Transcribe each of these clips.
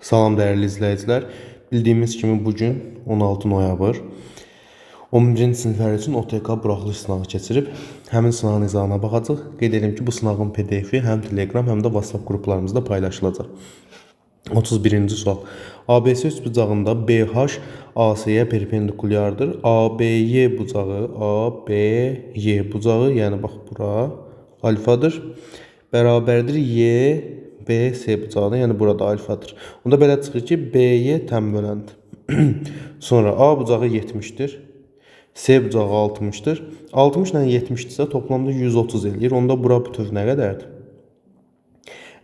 Salam dəyərli izləyicilər. Bildiyimiz kimi bugün 16 noyabr 11-ci siniflər üçün OTK buraxılış sınağı keçirib. Həmin sınağın izahına baxacaq. Qeyd edim ki, bu sınağın PDF-i həm Telegram, həm də WhatsApp qruplarımızda paylaşılacaq. 31-ci sual. ABC üçbucağında BH AC-yə perpendikulyardır. ABY bucağı, ABY bucağı, yəni bax bura alfadır. Bərabərdir Y BS bucağına, yəni burada alfadır. Onda belə çıxır ki, BY təm böləndir. Sonra A bucağı 70-dir. C bucağı 60-dır. 60 ilə 70-dirsə toplamda 130 eləyir. Onda bura bütöv nə qədərdir?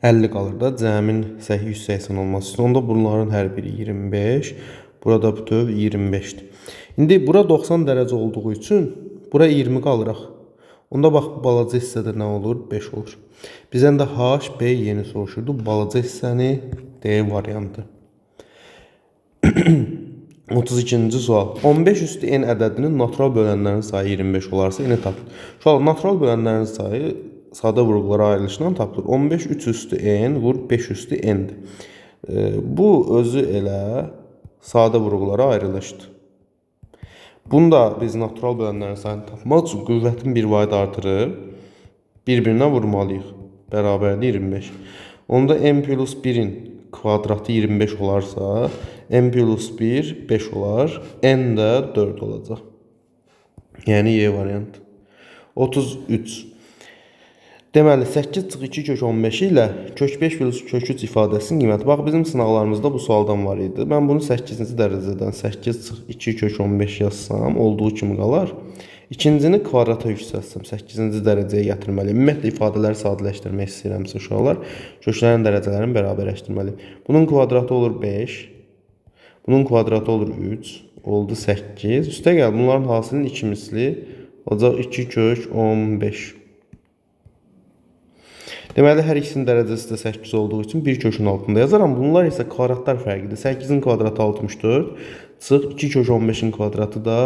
50 qalır da, cəmin 180 olması üçün. Onda bunların hər biri 25. Burada bütöv 25-dir. İndi bura 90 dərəcə olduğu üçün bura 20 qalıraq. Onda bax, balaca hissədə nə olur? 5 olur. Bizdən də H, B yeni soruşurdu. Balaca hissəni D variantı. 32-ci sual. 15 üstü n ədədinin natural bölənlərin sayı 25 olarsa n tapılır. Uşaqlar, natural bölənlərin sayı sadə vurğulara ayrılışından tapılır. 15 3 üstü n vur 5 üstü n'dir. Bu özü elə sadə vurğulara ayrılışdır. Bunda biz natural bölənlərin sayını tapmaq üçün qüvvətin bir vahid artırıb bir-birinə vurmalıyıq. Bərabərdir 25. Onda n plus 1-in kvadratı 25 olarsa, n plus 1 5 olar, n də 4 olacaq. Yəni Y variantı. 33. Deməli, 8 çıx 2 kök 15 ilə kök 5 plus kök 3 ifadəsinin qiyməti. Bax, bizim sınaqlarımızda bu sualdan var idi. Mən bunu 8-ci dərəcədən 8 çıx 2 kök 15 yazsam, olduğu kimi qalar. İkincini kvadrata yüksəlsəm, 8-ci dərəcəyə gətirməliyim. Ümumiyyətlə, ifadələri sadələşdirmək istəyirəmsə uşaqlar, köklərin dərəcələrini bərabərləşdirməliyim. Bunun kvadratı olur 5, bunun kvadratı olur 3, oldu 8. Üstə gəl, bunların hasilinin 2 misli olacaq 2 kök 15. Deməli, hər ikisinin dərəcəsi də 8 olduğu üçün bir kökün altında yazaram. Bunlar isə kvadratlar fərqidir. 8-in kvadratı 64, çıx 2 kök 15-in kvadratı da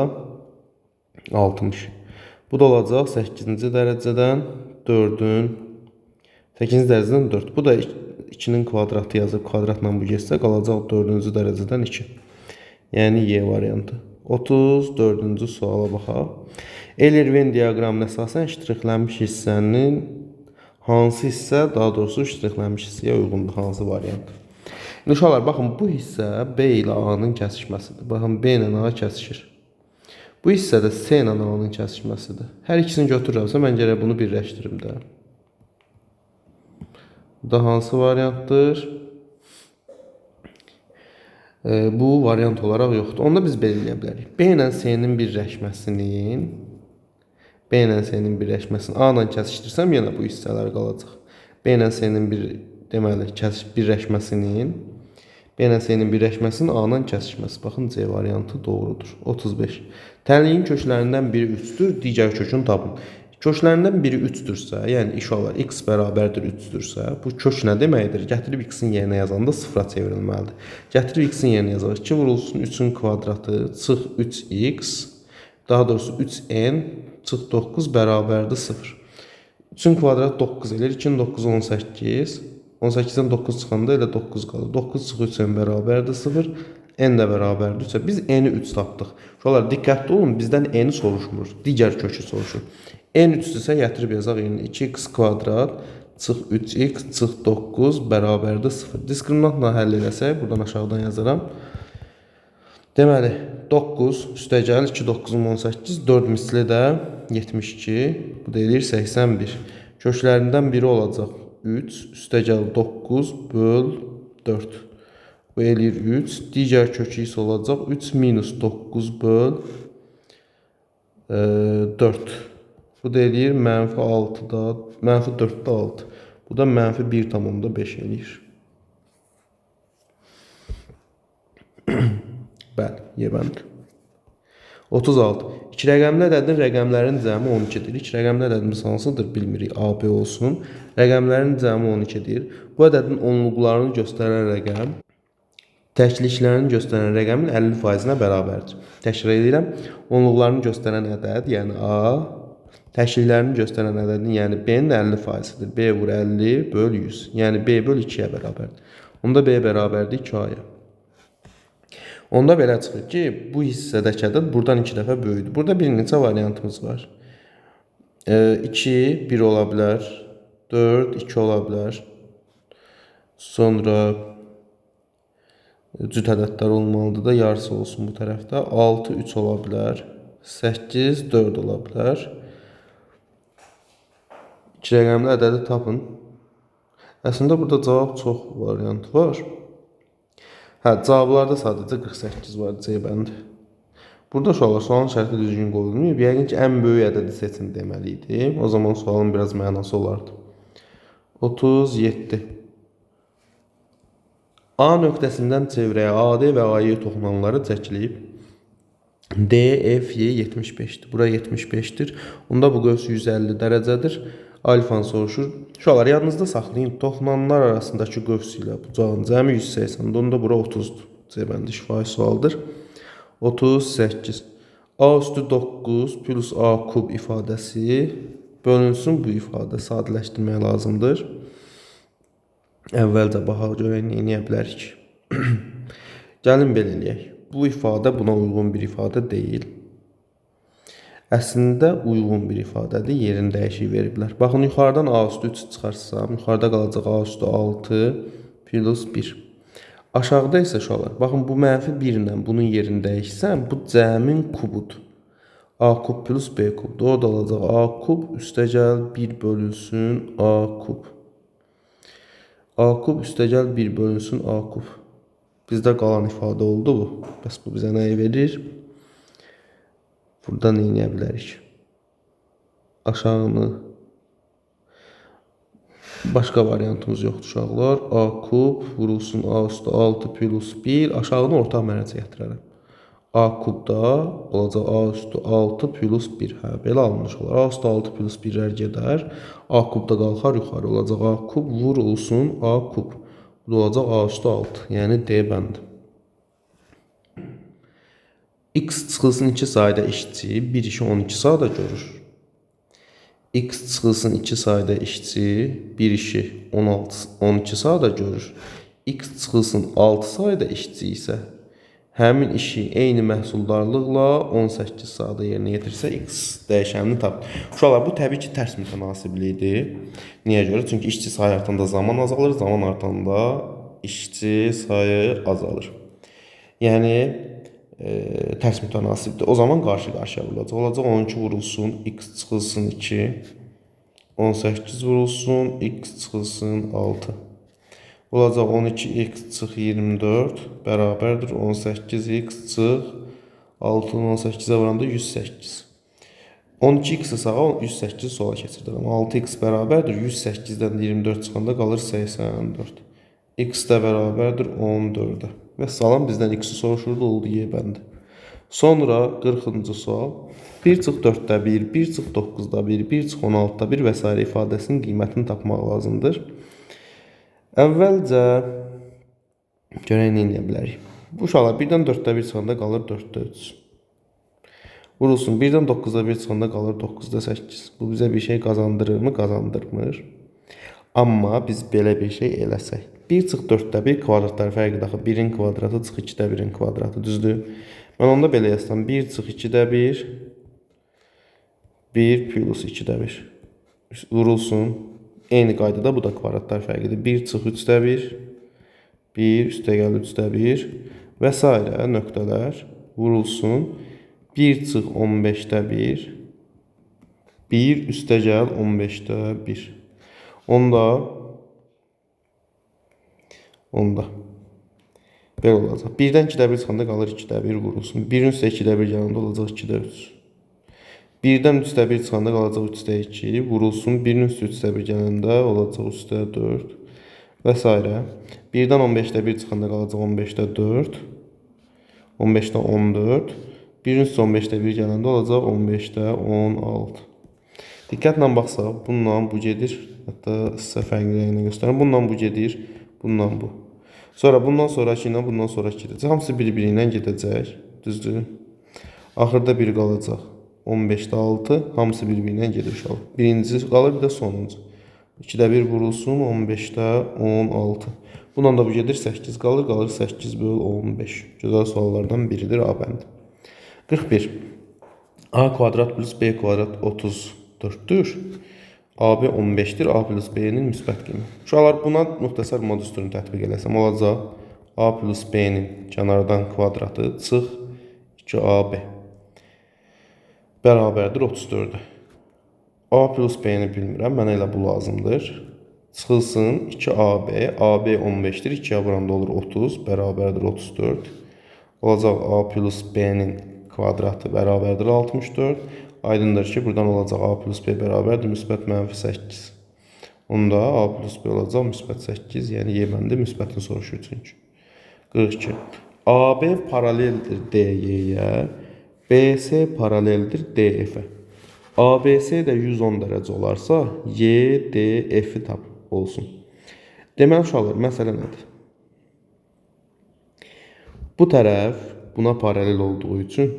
60. Bu da olacaq 8-ci dərəcədən 4-ün 8-ci dərəcədən 4. Bu da 2-nin kvadratı yazıb kvadratla bu getsə qalacaq 4-cü dərəcədən 2. Yəni Y variantı. 34-cü suala baxaq. Euler-Venn diaqramına əsasən ştrixlənmiş hissənin hansı hissə, daha doğrusu ştrixlənmiş hissəyə uyğundur, hansı variant? İndi uşaqlar, baxın, bu hissə B ilə A-nın kəsişməsidir. Baxın, B ilə A kəsişir. Bu hissə də C ilə A-nın kəsişməsidir. Hər ikisini götürürəmsə, mən gərək bunu birləşdirim də. Bu da hansı variantdır? Bu variant olaraq yoxdur. Onda biz belə eləyə bilərik. B ilə C-nin birləşməsinin A ilə kəsişdirsəm, yenə bu hissələr qalacaq. B ilə C-nin birləşməsinin A ilə kəsişməsi. Baxın, C variantı doğrudur. 35. Tənliyin köklərindən biri 3-dür, digər kökünü tapın. Köklərindən biri 3-dürsə, yəni işalar x bərabərdir 3-dürsə, bu kök nə deməkdir? Gətirib x-in yerinə yazanda sıfıra çevrilməlidir. Gətirib x-in yerinə yazaq. 2 vurulsun 3-ün kvadratı, çıx 3x, daha doğrusu 3n, çıx 9 bərabərdir 0. 3-ün kvadratı 9 edir, 2-nin 9 18. 18-dən 9 çıxanda elə 9 qalır. 9 çıx 3n bərabərdir 0. N də bərabərdir 3-ə. Biz n-i 3 tapdıq. Uşaqlar, diqqətli olun, bizdən n-i soruşmur. Digər kökü soruşur. N 3-dürsə, gətirib yazaq. 2x kvadrat çıx 3x çıx 9 bərabərdir 0. Diskriminantla həll eləsək, buradan aşağıdan yazaram. Deməli, 9 üstə gəl, 2 9 18, 4 misli də 72, bu da eləyir 81. Köklərindən biri olacaq 3, üstə gəl 9 böl 4. Bu eləyir 3, digər kökü isə olacaq 3 minus 9 böl 4. Bu da eləyir mənfi 6-da, mənfi 4-də 6. Bu da mənfi 1,5 eləyir. Bəli, yebəmdir. 36. 2 rəqəmli ədədin rəqəmlərin cəmi 12-dir. 2 rəqəmli ədədimiz hansıdır? Bilmirik. AB olsun. Rəqəmlərin cəmi 12-dir. Bu ədədin onluqlarını göstərən rəqəm təkliklərini göstərən rəqəmin 50%-nə bərabərdir. Təkrar edirəm. Onluqlarını göstərən ədəd, yəni A, Təşkillərini göstərən ədədin, yəni B-nin 50%-dir. B vur 50 böl 100. Yəni B böl 2-yə bərabərdir. Onda B bərabərdir 2A-ya. Onda belə çıxır ki, bu hissədəki ədəd buradan 2 dəfə böyükdür. Burada bir neçə variantımız var. 2 1 ola bilər. 4 2 ola bilər. Sonra cüt ədədlər olmalıdır da, yarısı olsun bu tərəfdə. 6 3 ola bilər. 8 4 ola bilər. 2 rəqəmli ədədi tapın. Əslində burada cavab çox variant var. Hə, cavablarda sadəcə 48 var C bəndi. Burada sualın şərti düzgün qoyulmayıb. Yəqin ki, ən böyük ədədi seçin deməli idi. O zaman sualın biraz mənası olardı. 37. A nöqtəsindən çevrəyə AD və AY toxunanları çəkilib. D, F, Y 75'dir. Bura 75'dir. Onda bu qövs 150 dərəcədir. Alfanı soruşur. Uşaqlar, yadınızda saxlayın. Toxunanlar arasındakı qövs ilə bucağın cəmi 180'dir. Onda bura 30'dur. C bəndi şifahi sualdır. 38. A üstü 9 plus A kub ifadəsi bölünsün bu ifadə. Sadələşdirmək lazımdır. Əvvəlcə baxaq görək nə edə bilərik. Gəlin belə eləyək. Bu ifadə buna uyğun bir ifadə deyil. Əslində uyğun bir ifadədir. Yerin dəyişik veriblər. Baxın, yuxarıdan A üstü 3 çıxarsam, yuxarıda qalacaq A üstü 6 plus 1. Aşağıda isə uşaqlar, baxın, bu mənfi 1 ilə bunun yerini dəyişsəm, bu cəmin kubudur. A kub plus B kubdur. Orada olacaq A kub üstəgəl 1 bölünsün A kub. A kub üstəgəl 1 bölünsün A kub. Bizdə qalan ifadə oldu bu. Bəs bu bizə nəyi verir? Burada nə edə bilərik? Aşağını. Başqa variantımız yoxdur uşaqlar. A kub vurulsun A üstü 6 plus 1. Aşağını ortaq mənəcə gətirərəm. A kubda olacaq A üstü 6 plus 1. Hə, belə alınmış olar. A üstü 6 plus 1'lər gedər. A kubda qalxar yuxarı olacaq A kub vurulsun A kub. Bu da olacaq A üstü 6. Yəni D bəndi. X çıxılsın 2 sayda işçi 1 işi 12 sayda görür. X çıxılsın 2 sayda işçi 1 işi 12 sayda görür. X çıxılsın 6 sayda işçi isə həmin işi eyni məhsuldarlıqla 18 sayda yerinə yetirsə X dəyişənini tapır. Uşaqlar, bu təbii ki, tərs mütənasiblikdir. Niyə görə? Çünki işçi sayı artanda zaman azalır, zaman artanda işçi sayı azalır. Yəni tərs mütənasibdir. O zaman qarşı-qarşıya vurulacaq. Olacaq 12 vurulsun, x çıxılsın 2. 18 vurulsun, x çıxılsın 6. Olacaq 12x çıx 24 bərabərdir 18x çıx 6-nı 18'ə vuranda 108. 12x sağa 108 sola keçirdirəm. 6x bərabərdir 108-dən 24 çıxanda qalır 84. X də bərabərdir 14-ə. Və salam bizdən x-i soruşurdu, oldu Y bəndi. Sonra 40-cı sual. 1 çıx 4-də 1, 1 çıx 9-da 1, 1 çıx 16-da 1 və s. ifadəsinin qiymətini tapmaq lazımdır. Əvvəlcə görək nə edə bilərik. Bu uşaqlar 1-dən 4-də 1 çıxanda qalır 4-də 3. Vurulsun 1-dən 9-da 1 çıxanda qalır 9-da 8. Bu bizə bir şey qazandırırmı? Qazandırmır. Amma biz belə bir şey eləsək. 1 çıx 4-də 1 kvadratlar fərqi daxı 1-in kvadratı çıx 2-də 1-in kvadratı, düzdür? Mən onda belə yazsam 1 çıx 2-də 1 1 plus 2-də 1 vurulsun. Eyni qaydada bu da kvadratlar fərqidir. 1 çıx 3-də 1 1 üstəgəl 3-də 1 və s. nöqtələr vurulsun. 1 çıx 15-də 1 1 üstəgəl 15-də 1 onda belə olacaq. 1-dən 2-də 1 çıxanda qalır 2-də 1 vurulsun. 1-in üstə 2-də 1 yanında olacaq 2-də 3. 1-dən 3-də 1 çıxanda qalacaq 3-də 2 vurulsun. 1-in üstə 3-də 1 gələndə olacaq 3-də 4 və s. 1-dən 15-də 1 çıxanda qalacaq 15-də 4. 15-də 14. 1-in üstə 15-də 1 gələndə olacaq 15-də 16. Diqqətlə baxsaq, bununla bu gedir. Hətta sizə fərqli rənglə göstərirəm. Bununla bu gedir, bununla bu. Sonra bundan sonraki ilə bundan sonraki gedəcək. Hamısı bir-biri ilə gedəcək. Düzdür? Axırda biri qalacaq. 15'də 6. Hamısı bir-birinə gedir uşaq. Birincisi qalır, bir də sonuncu. 2-də 1 vurulsun, 15'də 16. Bundan da bu gedir 8 qalır, qalır 8 böl 15. Gözəl suallardan biridir A bəndi. 41. A kvadrat plus B kvadrat 34'tür. AB 15'tir. A plus B'nin müsbət qiyməti. Uşaqlar buna müxtəsər mod üstünü tətbiq eləsəm olacaq. A plus B'nin kənardan kvadratı çıx 2AB bərabərdir 34'ə. A plus B'ni bilmirəm. Mənə elə bu lazımdır. Çıxılsın 2AB. AB 15'tir. 2'ye vuranda olur 30. Bərabərdir 34. Olacaq A plus B'nin kvadratı bərabərdir 64. Aydındır ki, buradan olacaq A plus B bərabərdir müsbət mənfi 8. Onda A plus B olacaq müsbət 8. Yəni Y bəndi müsbətini soruşur çünki. 42. AB paraleldir DY-yə. BC paraleldir DF-ə. ABC də 110 dərəcə olarsa, YDF-i tap olsun. Deməli uşaqlar, məsələ nədir? Bu tərəf buna paralel olduğu üçün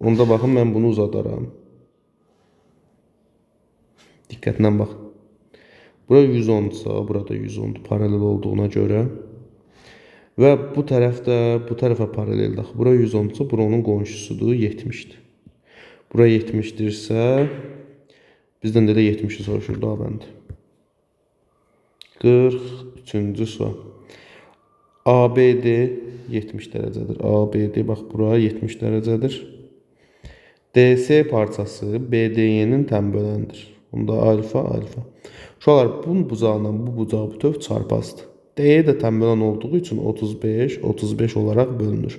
onda baxın, mən bunu uzadaram. Diqqətlə bax. Bura 110'sa, burada 110'dur paralel olduğuna görə. Və bu tərəfdə bu tərəfə paraleldir. Bura 110'sa, bura onun qonşusudur, 70'dir. Bura 70'dirsə, bizdən də 70'i soruşur da bəndə. 43-cü sual. ABD 70 dərəcədir. ABD bax bura 70 dərəcədir. DC parçası BDY-nin tənböləndir. Onda alfa. Uşaqlar, bu bucaqla bu bucaq bütöv çarpazdır. D də tənbölən olduğu üçün 35 olaraq bölünür.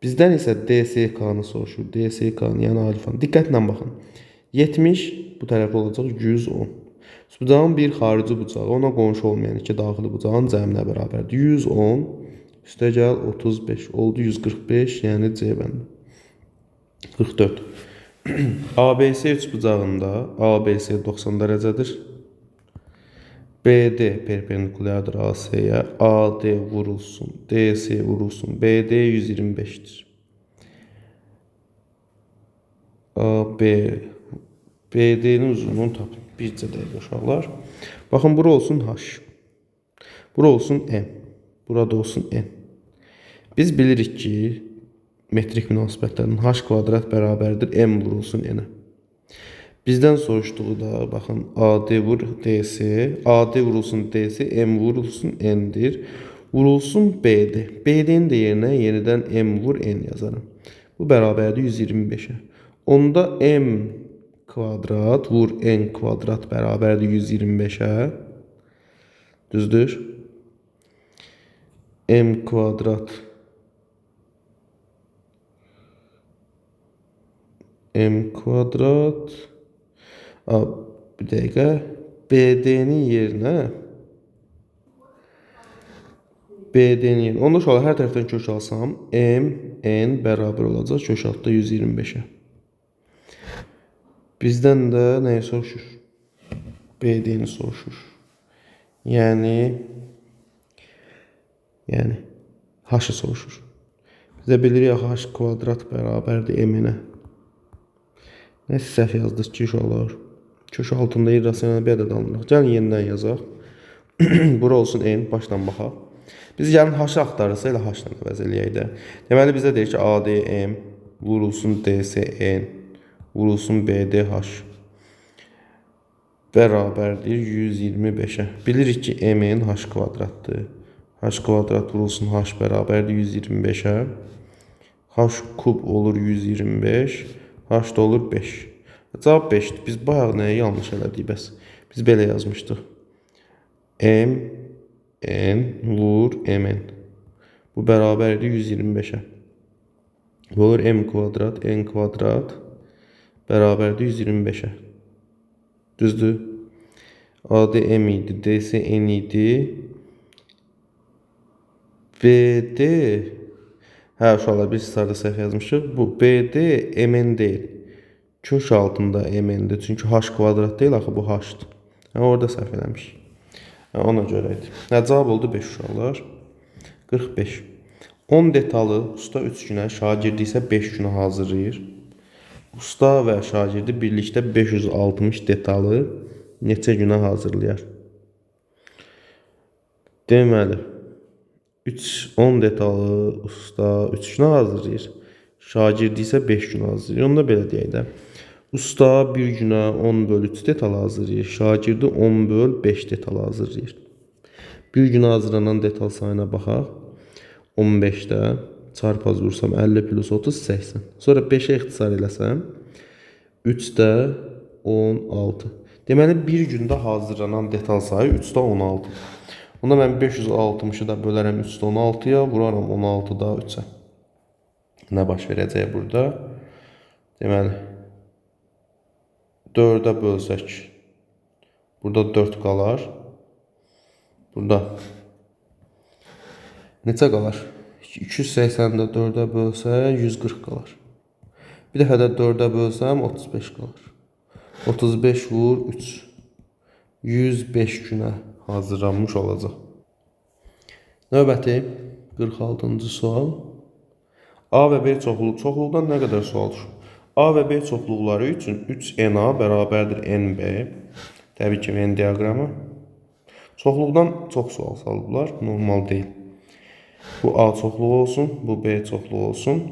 Bizdən isə DSK-nı soruşur. DSK-nı, yəni alfanı. Diqqətlə baxın. 70 bu tərəf olacaq 110. Bucağın bir xarici bucağı, ona qonşu olmayan iki daxili bucağın cəminə bərabərdir. 110 üstə gəl 35 oldu 145, yəni C bəndi. 44. ABC 3 bucağında ABC 90 dərəcədir. BD perpendikulyardır AC-yə. AD vurulsun, DC vurulsun. BD 125'dir. AB BD'nin uzunluğunu tapın. Bircə dəqiqə uşaqlar. Baxın, bura olsun H. Bura olsun M. Burada olsun N. Biz bilirik ki, metrik münasibətlərin H kvadrat bərabərdir M vurulsun N-ə. Bizdən soruşduğu da, baxın, AD vur DC, AD vurulsun DC, M vurulsun N'dir. Vurulsun BD. BD-nin də yerinə yenidən M vur N yazarım. Bu bərabərdir 125'ə. Onda M kvadrat vur N kvadrat bərabərdir 125'ə. Düzdür? M kvadrat bir dəqiqə BD-nin yerinə onda uşaqlar hər tərəfdən kök alsam M, N bərabər olacaq kök altda 125'ə. Bizdən də nəyi soruşur? BD-ni soruşur. Yəni H-ı soruşur. Biz də bilirik H kvadrat bərabərdir M-nə. Nəsə səhv yazdıq ki, uşaqlar. Kök altında irrasional bir ədəd alınırıq. Gəlin yenidən yazaq. Bura olsun N, başdan baxaq. Biz gəlin H-ı axtarırsa elə H-la əvəz eləyək də. Deməli bizə deyir ki, ADM vurulsun DCN vurulsun BDH bərabərdir 125'ə. Bilirik ki, M-in H kvadratdır. H kvadrat vurulsun H bərabərdir 125'ə. H kub olur 125. H da olur 5. Cavab 5'dir. Biz bayaq nəyə yanlış elədik bəs? Biz belə yazmışdıq. M, N vur M-N. Bu bərabərdir 125'ə. Bu olur M kvadrat, N kvadrat bərabərdir 125'ə. Düzdür? AD M idi, DC N idi. BD uşaqlar bir sarıda səhv yazmışıq. Bu BD MN deyil. Kök altında MN-dir. Çünki H kvadrat deyil, axı bu H-dır. Orada səhv eləmişik. Ona görə idi. Cavab oldu 5 uşaqlar. 45. 10 detalı usta 3 günə, şagirdi isə 5 günə hazırlayır. Usta və şagirdi birlikdə 560 detalı neçə günə hazırlayar? Deməli, 10 detalı usta 3 günə hazırlayır. Şagirdi isə 5 günə hazırlayır. Onda belə deyək də. Usta bir günə 10 böl 3 detal hazırlayır. Şagirdi 10 böl 5 detal hazırlayır. Bir günə hazırlanan detal sayına baxaq. 15'də çarpaz vursam 50 plus 30 80. Sonra 5'e ixtisar eləsəm 3'də 16. Deməli bir gündə hazırlanan detal sayı 3'də 16. Onda mən 560'ı da bölərəm 3'də 16'ya, vuraram 16'da 3'ə. Nə baş verəcək burada? Deməli 4'ə bölsək burada 4 qalar. Burada neçə qalar? 280'də 4'ə bölsək 140 qalar. Bir dəfə də 4'ə bölsəm 35 qalar. 35 vur 3. 105 günə hazırlanmış olacaq. Növbəti 46-cı sual. A və B çoxluqdan nə qədər sual düşür? A və B çoxluqları üçün 3NA bərabərdir NB. Təbii ki, Venn diaqramı. Çoxluqdan çox sual salıblar, normal deyil. Bu A çoxluğu olsun, bu B çoxluğu olsun.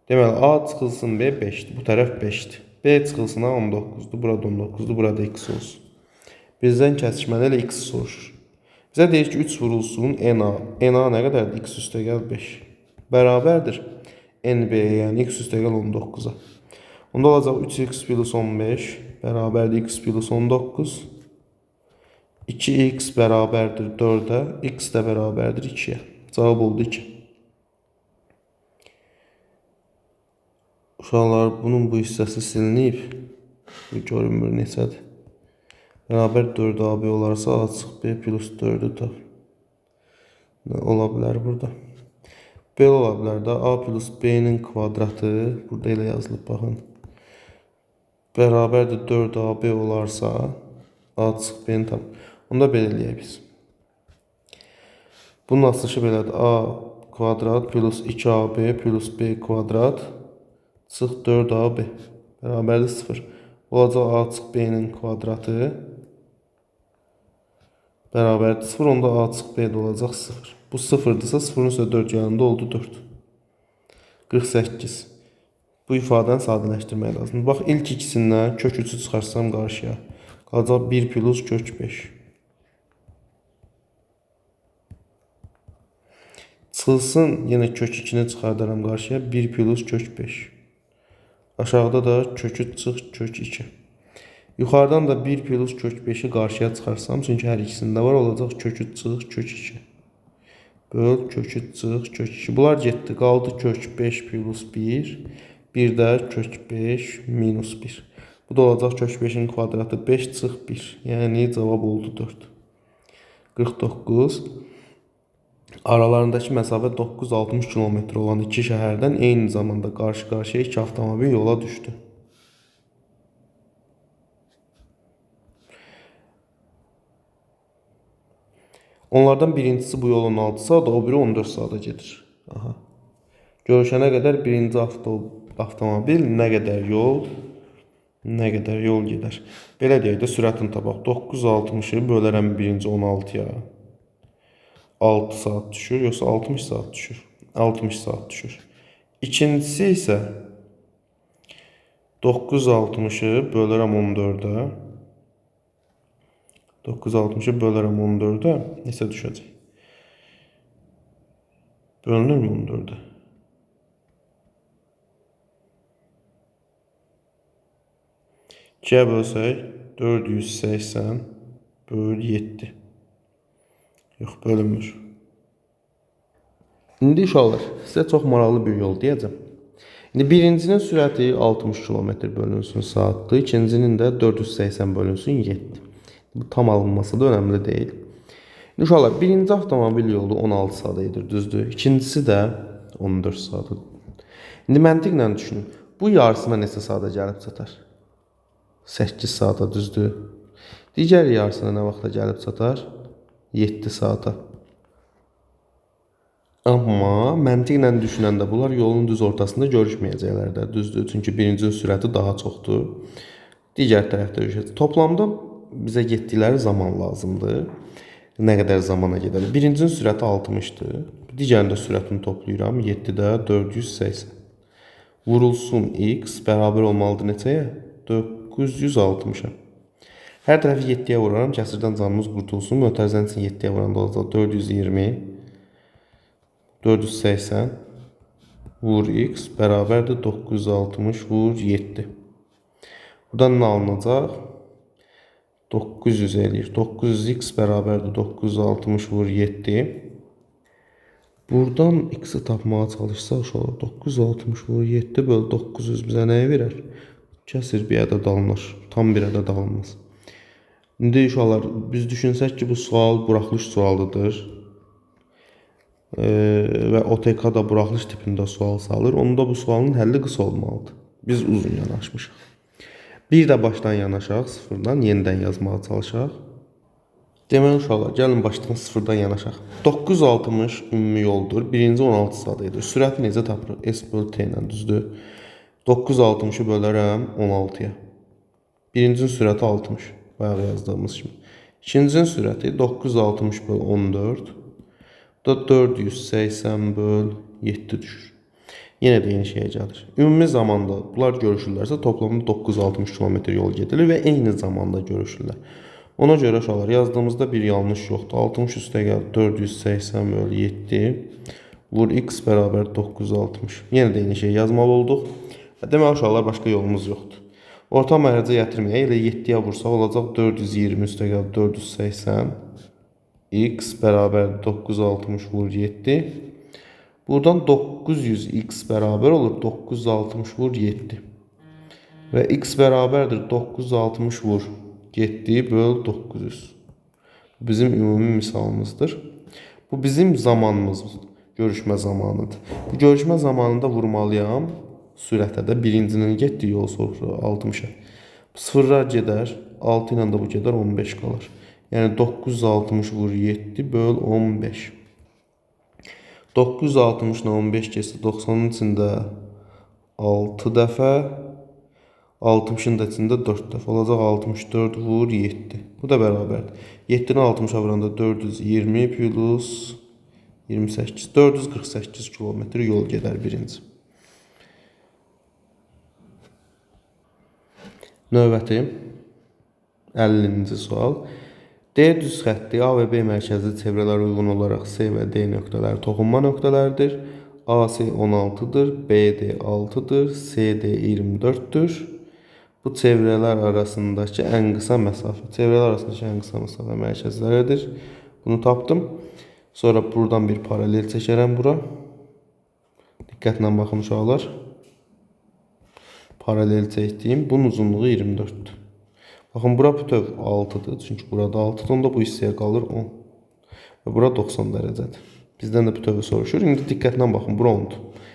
Deməli, A çıxılsın B 5'dir, bu tərəf 5'dir. B çıxılsın A 19'dur, burada 19'dur, burada X olsun. Bizdən kəsişmədə ilə X soruşur. Bizə deyir ki, 3 vurulsun NA. NA nə qədərdir? X üstə gəl 5. Bərabərdir NB, yəni X üstə gəl 19'a. Onda olacaq 3X plus 15 bərabərdir X plus 19. 2X bərabərdir 4'ə, X də bərabərdir 2'yə. Cavab oldu 2. Uşaqlar, bunun bu hissəsi silinib. Görünmür neçədir. Bərabər 4AB olarsa A çıx B plus 4'ü tap. Nə ola bilər burada? Belə ola bilər də A plus B'nin kvadratı, burada elə yazılıb baxın. Bərabərdir 4AB olarsa A çıx B'ni tap. Onda belə eləyək biz. Bunun açılışı belədir. A kvadrat plus 2AB plus B kvadrat çıx 4AB bərabərdir 0. Olacaq A çıx B'nin kvadratı bərabərdir 0. Onda A çıx B də olacaq 0. Bu 0'dırsa 0'ın üstə 4 yanında oldu 4. 48. Bu ifadəni sadələşdirmək lazım. Bax, ilk ikisindən kök 3'ü çıxarsam qarşıya. Qalacaq 1 plus kök 5. Çıxılsın, yenə kök 2'ni çıxardaram qarşıya. 1 plus kök 5. Aşağıda da kök 3 çıx kök 2. Yuxarıdan da 1 plus kök 5'i qarşıya çıxarsam, çünki hər ikisində var, olacaq kök 3 çıx kök 2. Böl kök 3 çıx kök 2. Bunlar getdi. Qaldı kök 5 plus 1. Bir də kök 5 minus 1. Bu da olacaq kök 5'in kvadratı 5 çıx 1. Yəni cavab oldu 4. 49. Aralarındakı məsafə 960 km olan iki şəhərdən eyni zamanda qarşı-qarşıya iki avtomobil yola düşdü. Onlardan birincisi bu yolun 6 saat, o biri 14 saata gedir. Aha. Görüşənə qədər birinci avtomobil nə qədər yol gedər. Belə deyək də sürətini tapaq. 960'ı bölərəm birinci 16'ya. 6 saat düşür, yoxsa 60 saat düşür? 60 saat düşür. İkincisi isə 960'ı bölərəm 14'ə. 960'ı bölərəm 14'ə. Neçə düşəcək? Bölünür mü 14'ə? İkiyə bölsək 480 böl 7. Yox, bölünmür. İndi uşaqlar, sizə çox maraqlı bir yol deyəcəm. İndi birincinin sürəti 60 km bölünsün saatdır. İkincinin də 480 bölünsün 7. Bu tam alınması da önemli değil. İndi uşaqlar, birinci avtomobil yolu 16 saat edir, düzdür. İkincisi də 14 saat. İndi məntiqlə düşünün. Bu yarısına neçə saata gəlib çatar? 8 saata, düzdür. Digər yarısına nə vaxta gəlib çatar? 7 saata. Amma məntiqlə düşünəndə bunlar yolun düz ortasında görüşməyəcəklər də, düzdür? Çünki birincinin sürəti daha çoxdur. Digər tərəfdə görüşəcək. Toplamda bizə getdikləri zaman lazımdır. Nə qədər zamana gedər? Birincinin sürəti 60-dır. Digərində sürətini toplayıram. 7-də 480. Vurulsun x bərabər olmalıdır neçəyə? 960-a. Hər tərəfi 7-yə vuraram. Kəsirdən canımız qurtulsun. Mötərizənin üçün 7-yə vuranda olacaq 420. 480 vur x bərabərdir 960 vur 7. Buradan nə alınacaq? 900 eləyir. 900x bərabərdir 960 vur 7. Buradan x-i tapmağa çalışsaq uşaqlar 960 vur 7 böl 900 bizə nəyi verər? Kəsir bir ədəd alınır. Tam bir ədəd alınmaz. İndi uşaqlar biz düşünsək ki bu sual buraxılış sualıdır. Və OTK-da buraxılış tipində sual salır. Onda bu sualın həlli qısa olmalıdır. Biz uzun yanaşmışıq. Bir də başdan yanaşaq, sıfırdan yenidən yazmağa çalışaq. Deməli uşaqlar, gəlin başdan sıfırdan yanaşaq. 960 ümumi yoldur. Birinci 16 saat edir. Sürəti necə tapırıq? S böl T ilə düzdür. 960-ı bölərəm 16-ya. Birincinin sürəti 60. Bayaq yazdığımız kimi. İkincinin sürəti 960 böl 14. Bu da 480 böl 7 düşür. Yenə də eyni şeyə gəlir. Ümumi zamanda bunlar görüşürlərsə toplamda 960 km yol gedilir və eyni zamanda görüşürlər. Ona görə uşaqlar yazdığımızda bir yanlış yoxdur. 60 üstə gəl 480 böl 7 vur x bərabər 960. Yenə də eyni şey yazmalı olduq. Deməli uşaqlar başqa yolumuz yoxdur. Orta məhrəcə gətirməyək. Elə 7-yə vursaq olacaq 420 üstə gəl 480 x bərabər 960 vur 7. Buradan 900x bərabər olur 960 vur 7. Və x bərabərdir 960 vur 7 böl 900. Bu bizim ümumi misalımızdır. Bu bizim zamanımızdır. Görüşmə zamanıdır. Bu görüşmə zamanında vurmalıyam sürətə də birincinin getdiyi yol soruşur 60-a. Sıfırlar gedər, 6 ilə də bu gedər 15 qalır. Yəni 960 vur 7 böl 15. 960 ilə 15 keçsə 90-ın içində 6 dəfə, 60-ın da içində 4 dəfə olacaq 64 vur 7. Bu da bərabərdir. 7-ni 60-a vuranda 420 plus 28. 448 kilometr yol gedər birinci. Növbəti 50-ci sual. D düz xətti A və B mərkəzli çevrələr uyğun olaraq C və D nöqtələri toxunma nöqtələrdir. AC 16-dır, BD 6-dır, CD 24-dür. Bu çevrələr arasındakı ən qısa məsafə. Çevrələr arasındakı ən qısa məsafə mərkəzləridir. Bunu tapdım. Sonra buradan bir paralel çəkərəm bura. Diqqətlə baxın uşaqlar. Paralel çəkdiyim. Bunun uzunluğu 24-dür. Baxın, bura bütöv 6-dır. Çünki burada 6-dır. Onda bu hissəyə qalır 10. Və bura 90 dərəcədir. Bizdən də bütövü soruşur. İndi diqqətlə baxın, bura 10-dur.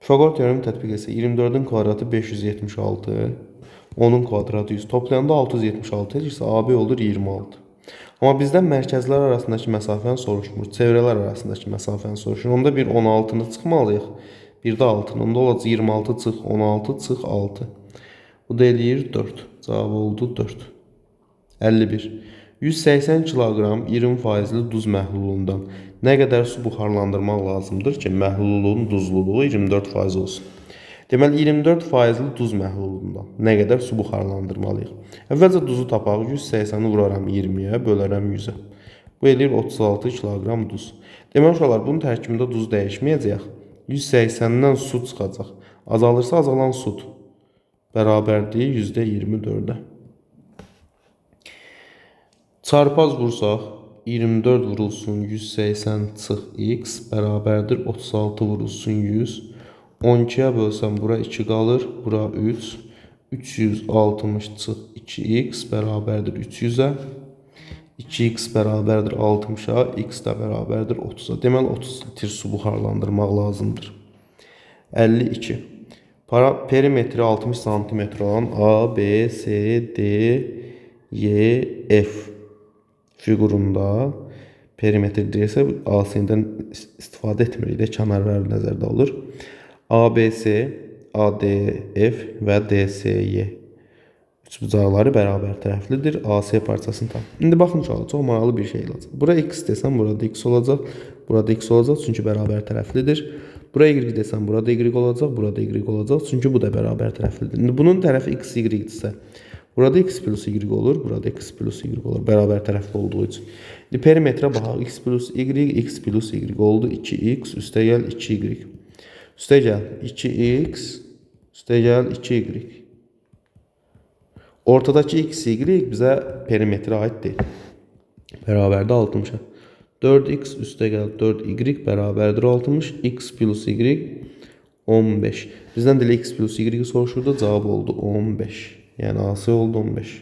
Pifaqor teoremi tətbiq etsə 24-ün kvadratı 576, 10-un kvadratı 100. Toplayanda 676 edirsə AB olur 26. Amma bizdən mərkəzlər arasındakı məsafəni soruşmur. Çevrələr arasındakı məsafəni soruşur. Onda bir 16-nı çıxmalıyıq. Bir də 6-nı. Onda olacaq 26 çıx 16 çıx 6. Bu da eləyir 4. Cavab oldu 4. 51. 180 kiloqram 20% duz məhlulundan nə qədər su buxarlandırmaq lazımdır ki, məhlulun duzluluğu 24% olsun. Deməli, 24% duz məhlulundan nə qədər su buxarlandırmalıyıq? Əvvəlcə duzu tapaq, 180-i vuraram 20-yə, bölərəm 100-ə. Bu eləyir 36 kiloqram duz. Deməli, uşaqlar, bunun tərkibində duz dəyişməyəcək. 180-dən su çıxacaq. Azalırsa azalan sud. Bərabərdir %24-ə. Çarpaz vursaq 24 vurulsun 180 çıx x bərabərdir 36 vurulsun 100. 12-yə bölsəm bura 2 qalır, bura 3. 360 çıx 2x bərabərdir 300-ə. 2x bərabərdir 60-a, x də bərabərdir 30-a. Deməli 30 litr su buxarlandırmaq lazımdır. 52. Perimetri 60 cm olan A, B, C, D, Y, F fiqurunda perimetr deyirsə AC-dən istifadə etmirik də, kənarlar nəzərdə alır. ABC, ADF və DCY üçbucaqları bərabər tərəflidir. AC parçasını tap. İndi baxın uşaqlar, çox maraqlı bir şey olacaq. Bura x desəm, burada x olacaq. Burada x olacaq, çünki bərabər tərəflidir. Bura y desəm, burada y olacaq. Burada y olacaq, çünki bu da bərabər tərəflidir. İndi bunun tərəfi x, y-dirsə, burada x plus y olur. Burada x plus y olur. Bərabər tərəfli olduğu üçün. İndi perimetrə baxaq. X plus y oldu. 2x üstə gəl 2y. Üstə gəl 2x üstə gəl 2y. Ortadakı x, y bizə perimetrə aid deyil. Bərabərdə 60-a. 4x üstə gəl 4y bərabərdir 60. X plus y 15. Bizdən də x plus y soruşurdu. Cavab oldu 15. Yəni AC oldu 15.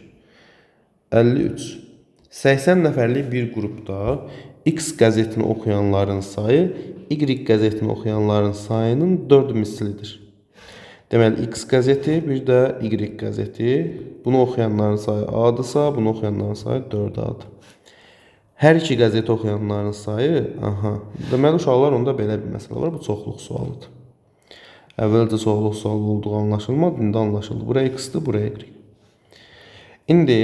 53. 80 nəfərlik bir qrupda X qəzetini oxuyanların sayı Y qəzetini oxuyanların sayının 4 mislidir. Deməli, X qəzeti, bir də Y qəzeti. Bunu oxuyanların sayı A-dırsa, bunu oxuyanların sayı 4A-dır. Hər iki qəzeti oxuyanların sayı, deməli, uşaqlar onda belə bir məsələ var. Bu çoxluq sualıdır. Əvvəlcə çoxluq sualı olduğu anlaşılmadı, indi anlaşıldı. Bura X-dir, bura Y. İndi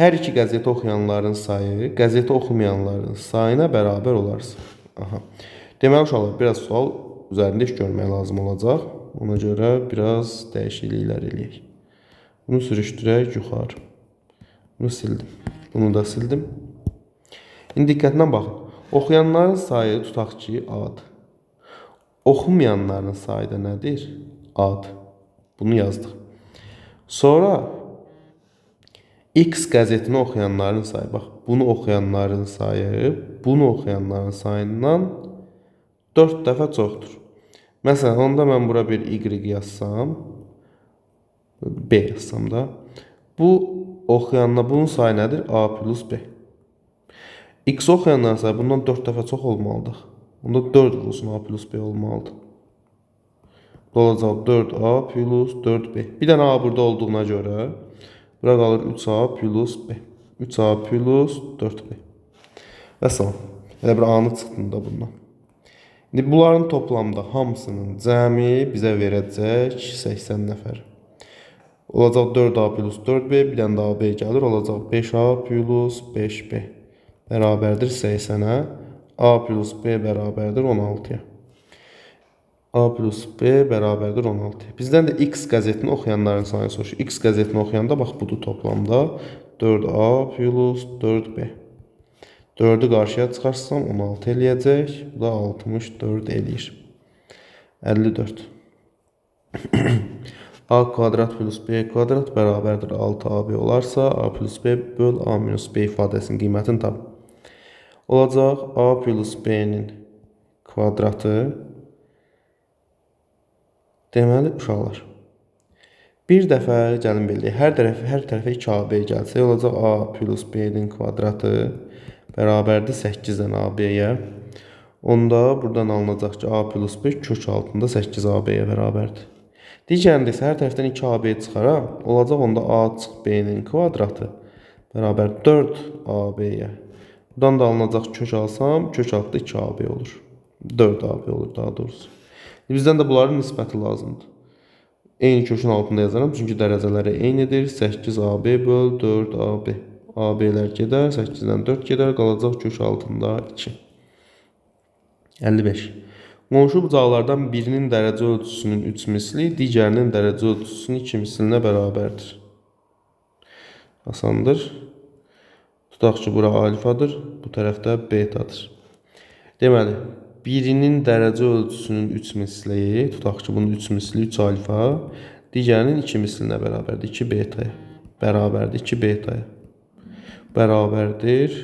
hər iki qəzeti oxuyanların sayı, qəzeti oxumayanların sayına bərabər olarsa. Deməli, uşaqlar, biraz sual üzərində iş görmək lazım olacaq. Ona görə biraz dəyişikliklər eləyək. Bunu sürüşdürək yuxarı. Bunu sildim. Bunu da sildim. İndi diqqətlə baxın. Oxuyanların sayı tutaq ki, A-dır. Oxumayanların sayı da nədir? A-dır. Bunu yazdıq. Sonra X qəzetini oxuyanların sayı. Bax, bunu oxuyanların sayı, bunu oxuyanların sayından 4 dəfə çoxdur. Məsələn, onda mən bura bir Y yazsam, B yazsam da, bu oxuyanla bunun sayı nədir? A plus B. X oxuyanların sayı bundan 4 dəfə çox olmalıdır. Onda 4 vurulsun A plus B olmalıdır. Bu olacaq 4A plus 4B. Bir dənə A burada olduğuna görə, bura qalır 3A plus B. 3A plus 4B. Və salam. Elə bir A-nı çıxdığında bundan. İndi bunların toplamda hamısının cəmi bizə verəcək 80 nəfər. Olacaq 4A plus 4B, bir dənə də AB gəlir, olacaq 5A plus 5B. Bərabərdir 80-ə, A plus B bərabərdir 16-ya. A plus B bərabərdir 16-ya. Bizdən də X qəzetini oxuyanların sayını soruşur. X qəzetini oxuyanda, bax, budur toplamda 4A plus 4B. 4'ü qarşıya çıxarsam 16 eləyəcək. Bu da 64 eləyir. 54. A kvadrat plus B kvadrat bərabərdir 6AB olarsa, A plus B böl A minus B ifadəsinin qiymətini tap. Olacaq A plus B-nin kvadratı. Deməli, uşaqlar, bir dəfə gəlin bildik. Hər tərəfə 2AB gəlsə, olacaq A plus B-nin kvadratı bərabərdir 8-dən AB-yə. Onda buradan alınacaq ki, A plus B kök altında 8AB-yə bərabərdir. Digərində isə hər tərəfdən 2AB çıxaram. Olacaq onda A çıx B-nin kvadratı bərabər 4AB-yə. Buradan da alınacaq kök alsam, kök altında 2AB olur. 4AB olur daha doğrusu. Bizdən də bunların nisbəti lazımdır. Eyni kökün altında yazaram, çünki dərəcələri eynidir. 8AB böl 4AB. AB-lər gedər, 8-dən 4 gedər, qalacaq kök altında 2. 55. Qonşu bucaqlardan birinin dərəcə ölçüsünün 3 misli, digərinin dərəcə ölçüsünün 2 mislinə bərabərdir. Asandır. Tutaq ki, bura alfadır, bu tərəfdə betadır. Deməli, birinin dərəcə ölçüsünün 3 misli, tutaq ki, bunun 3 misli 3 alfa, digərinin 2 mislinə bərabərdir, 2 betaya. Bərabərdir 2 betaya. Bərabərdir.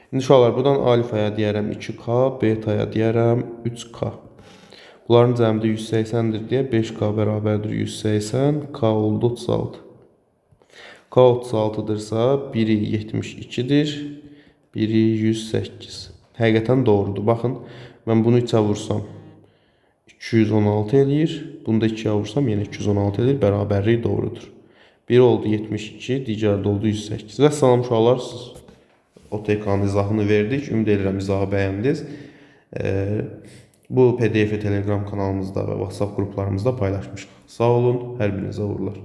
İndi uşaqlar, buradan alfaya deyərəm 2K, betaya deyərəm 3K. Bunların cəmdə 180-dir deyə 5K bərabərdir 180, K oldu 36. K 36-dırsa, biri 72-dir, biri 108. Həqiqətən doğrudur. Baxın, mən bunu 3-ə vursam 216 eləyir, bunu da 2-yə vursam yenə 216 eləyir, bərabərlik doğrudur. Biri oldu 72, digəri də oldu 108. Və salam uşaqlar, OTK-nın izahını verdik. Ümid edirəm izahı bəyəndiniz. Bu PDF-i Telegram kanalımızda və WhatsApp qruplarımızda paylaşmışıq. Sağ olun, hər birinizə uğurlar.